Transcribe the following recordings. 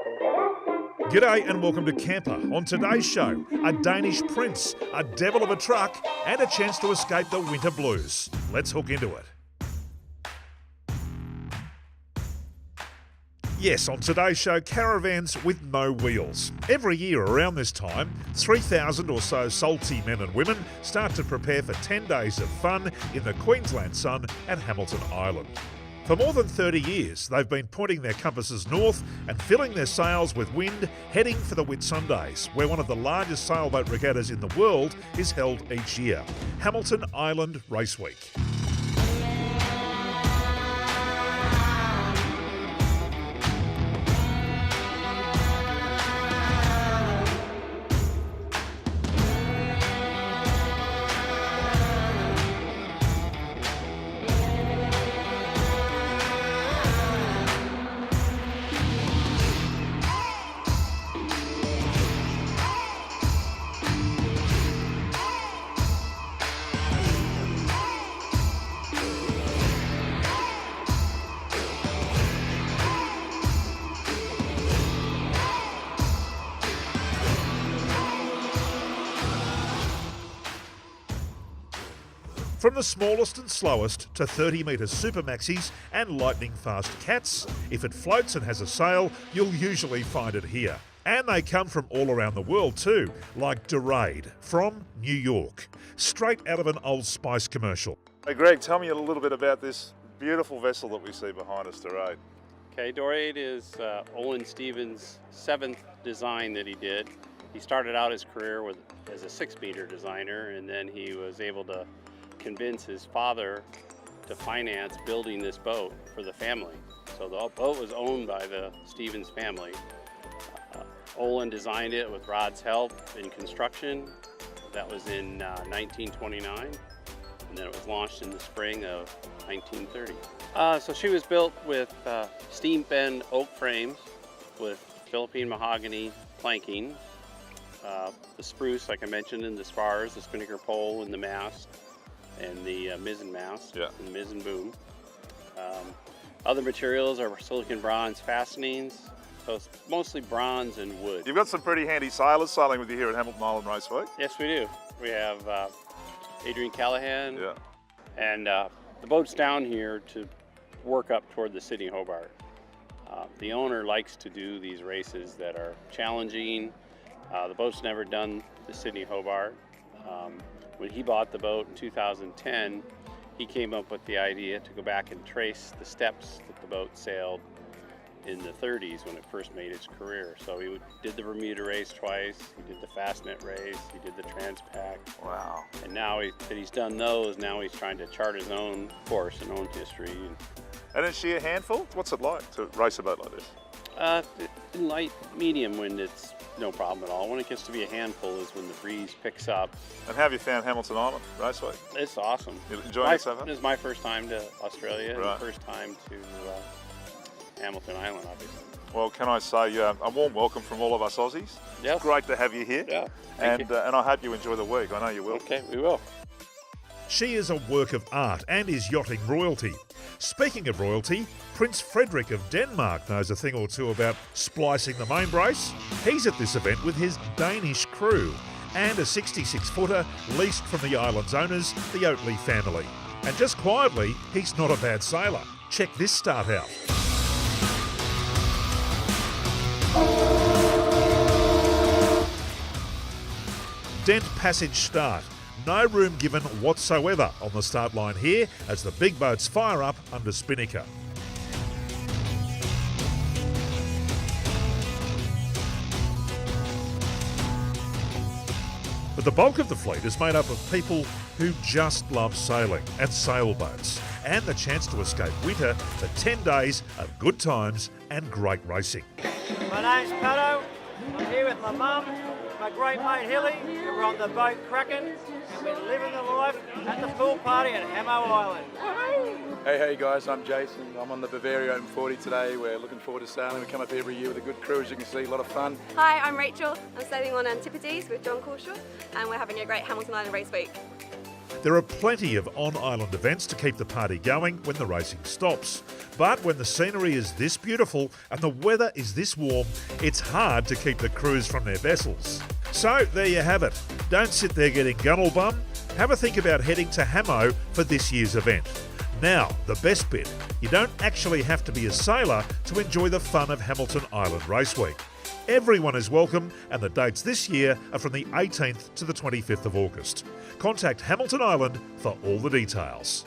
G'day and welcome to Campr. On today's show, a Danish prince, a devil of a truck, and a chance to escape the winter blues. Let's hook into it. Yes, on today's show, caravans with no wheels. Every year around this time, 3,000 or so salty men and women start to prepare for 10 days of fun in the Queensland sun at Hamilton Island. For more than 30 years, they've been pointing their compasses north and filling their sails with wind, heading for the Whitsundays, where one of the largest sailboat regattas in the world is held each year, Hamilton Island Race Week. From the smallest and slowest to 30-metre super maxis and lightning-fast cats, if it floats and has a sail, you'll usually find it here. And they come from all around the world too, like Dorade from New York, straight out of an Old Spice commercial. Hey Greg, tell me a little bit about this beautiful vessel that we see behind us, Dorade. Okay, Dorade is Olin Stevens' 7th design that he did. He started out his career as a 6-meter designer, and then he was able to convince his father to finance building this boat for the family. So the boat was owned by the Stevens family. Olin designed it with Rod's help in construction. That was in 1929, and then it was launched in the spring of 1930. So she was built with steam bend oak frames with Philippine mahogany planking, the spruce, like I mentioned, in the spars, the spinnaker pole, and the mast, and the mizzen mast, and the mizzen boom. Other materials are silicon bronze fastenings, so it's mostly bronze and wood. You've got some pretty handy sailors sailing with you here at Hamilton Island Race Week. Yes, we do. We have Adrian Callahan, and the boat's down here to work up toward the Sydney Hobart. The owner likes to do these races that are challenging. The boat's never done the Sydney Hobart. When he bought the boat in 2010, he came up with the idea to go back and trace the steps that the boat sailed in the 30s when it first made its career. So he did the Bermuda race twice, he did the Fastnet race, he did the Transpac. Wow. And now that he's done those, now he's trying to chart his own course and own history. And is she a handful? What's it like to race a boat like this? In light, medium wind, it's no problem at all. When it gets to be a handful is when the breeze picks up. And how have you found Hamilton Island Raceway? It's awesome. You enjoying it so far? This is my first time to Australia, and the first time to Hamilton Island, obviously. Well, can I say a warm welcome from all of us Aussies. Yes. It's great to have you here. Yeah. And I hope you enjoy the week. I know you will. Okay, we will. She is a work of art and is yachting royalty. Speaking of royalty, Prince Frederik of Denmark knows a thing or two about splicing the main brace. He's at this event with his Danish crew and a 66-footer leased from the island's owners, the Oatley family. And just quietly, he's not a bad sailor. Check this start out. Dent passage start. No room given whatsoever on the start line here as the big boats fire up under spinnaker. But the bulk of the fleet is made up of people who just love sailing and sailboats and the chance to escape winter for 10 days of good times and great racing. My name's Pato. I'm here with my mum, my great mate Hilly. We're on the boat Kraken and we're living the life at the pool party at Hamo Island. Hey guys, I'm Jason. I'm on the Bavaria Open 40 today. We're looking forward to sailing. We come up every year with a good crew, as you can see, a lot of fun. Hi, I'm Rachel. I'm sailing on Antipodes with John Coulshaw and we're having a great Hamilton Island Race Week. There are plenty of on-island events to keep the party going when the racing stops. But when the scenery is this beautiful and the weather is this warm, it's hard to keep the crews from their vessels. So there you have it. Don't sit there getting gunnel bum. Have a think about heading to Hamo for this year's event. Now, the best bit, you don't actually have to be a sailor to enjoy the fun of Hamilton Island Race Week. Everyone is welcome, and the dates this year are from the 18th to the 25th of August. Contact Hamilton Island for all the details.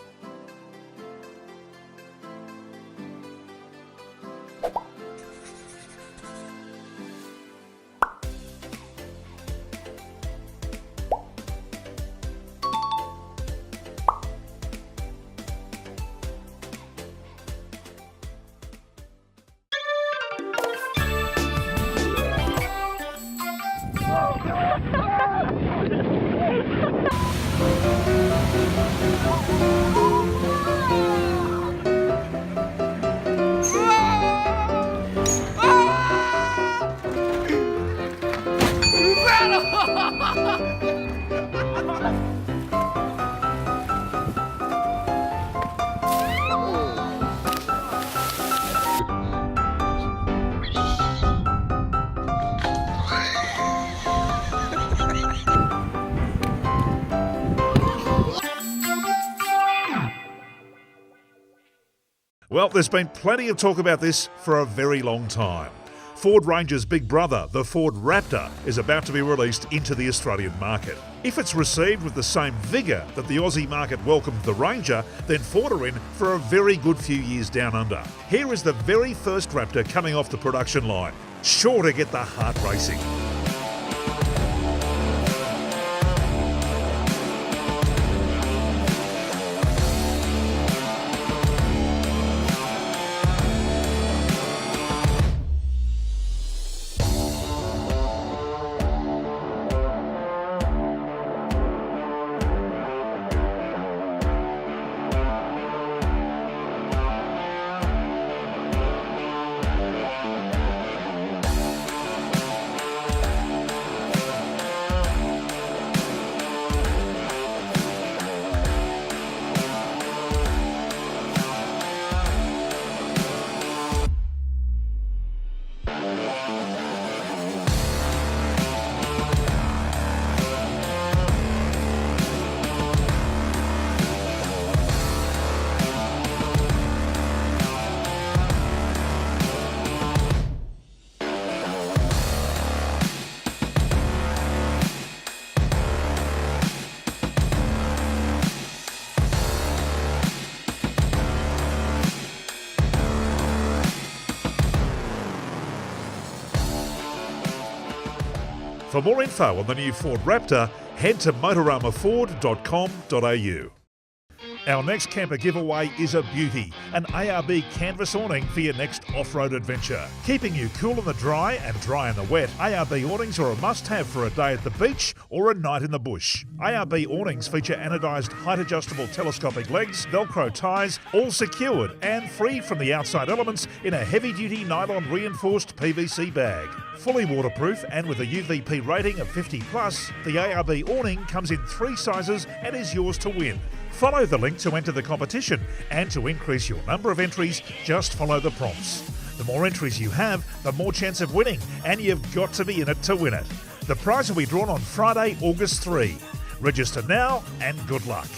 Well, there's been plenty of talk about this for a very long time. Ford Ranger's big brother, the Ford Raptor, is about to be released into the Australian market. If it's received with the same vigour that the Aussie market welcomed the Ranger, then Ford are in for a very good few years down under. Here is the very first Raptor coming off the production line, sure to get the heart racing. For more info on the new Ford Raptor, head to motoramaford.com.au. Our next camper giveaway is a beauty, an ARB canvas awning for your next off-road adventure. Keeping you cool in the dry and dry in the wet, ARB awnings are a must-have for a day at the beach or a night in the bush. ARB awnings feature anodised height-adjustable telescopic legs, Velcro ties, all secured and free from the outside elements in a heavy-duty nylon reinforced PVC bag. Fully waterproof and with a UVP rating of 50+, the ARB awning comes in 3 sizes and is yours to win. Follow the link to enter the competition, and to increase your number of entries, just follow the prompts. The more entries you have, the more chance of winning, and you've got to be in it to win it. The prize will be drawn on Friday, August 3. Register now and good luck.